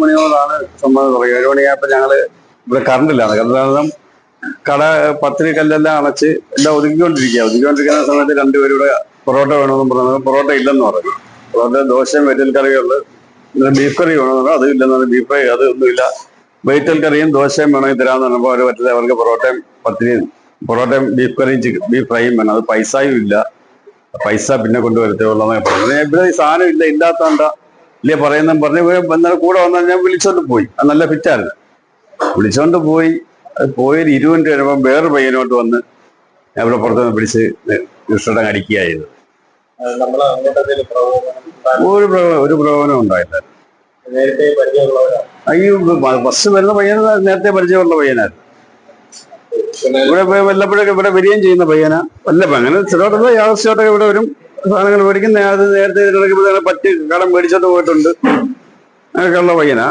മണിയോടാണ് സംഭവം തുടങ്ങി. 7 മണിയായപ്പോൾ ഞങ്ങള് ഇവിടെ കറണ്ടില്ലാണ്. കാരണം കട പത്തിരി കല്ലെല്ലാം അടച്ച് എല്ലാം ഒതുക്കിക്കൊണ്ടിരിക്കുന്ന സമയത്ത് രണ്ടുപേരും ഇവിടെ പൊറോട്ട വേണമെന്നും പറഞ്ഞു. പൊറോട്ട ഇല്ലെന്ന് പറഞ്ഞു. പൊറോട്ട ദോശയും വെറ്റൽ കറികളിൽ ബീഫ് കറി വേണമെന്ന് പറഞ്ഞു. അതും ഇല്ലെന്ന് പറഞ്ഞു. ബീഫ് ഫ്രൈ അതൊന്നുമില്ല, വെറ്റൽ കറിയും ദോശയും വേണമെങ്കിൽ തരാമെന്ന് പറഞ്ഞപ്പോൾ അവർ പറ്റില്ല, അവർക്ക് പൊറോട്ടയും ബീഫ് കറിയും ബീഫ് ഫ്രൈയും വേണം. അത് പൈസയും ഇല്ല, പൈസ പിന്നെ കൊണ്ടുവരത്തേയുള്ളതെന്ന് പറഞ്ഞു. ഇവിടെ ഈ സാധനം ഇല്ലാത്തതുകൊണ്ടാ ഇല്ലേ പറയുന്നതും പറഞ്ഞ് എന്നാലും കൂടെ വന്നാൽ ഞാൻ വിളിച്ചോണ്ട് പോയി. അത് നല്ല ഫിറ്റായിരുന്നു. വിളിച്ചോണ്ട് പോയി. അത് പോയൊരു 20 മിനിറ്റ് കഴിയുമ്പോൾ വേറൊരു പയ്യനോട്ട് വന്ന് ഇവിടെ പുറത്തുനിന്ന് പിടിച്ച് കൃഷ്ണടം അടിക്കുകയായിരുന്നു. ഒരു പ്രകോപനം ഉണ്ടായില്ല. അയ്യോ, ബസ് വരുന്ന പയ്യന നേരത്തെ പരിചയമുള്ള പയ്യനായിരുന്നു. ഇവിടെ വല്ലപ്പോഴൊക്കെ ഇവിടെ വരികയും ചെയ്യുന്ന പയ്യനാ. അങ്ങനെ ചിലവട്ടൊക്കെ യാദൃശ്യമായിട്ടൊക്കെ ഇവിടെ വരും, സാധനങ്ങൾ മേടിക്കും. അത് നേരത്തെ പറ്റി കടം മേടിച്ചോണ്ട് പോയിട്ടുണ്ട്. അങ്ങനെയൊക്കെയുള്ള പയ്യനാ.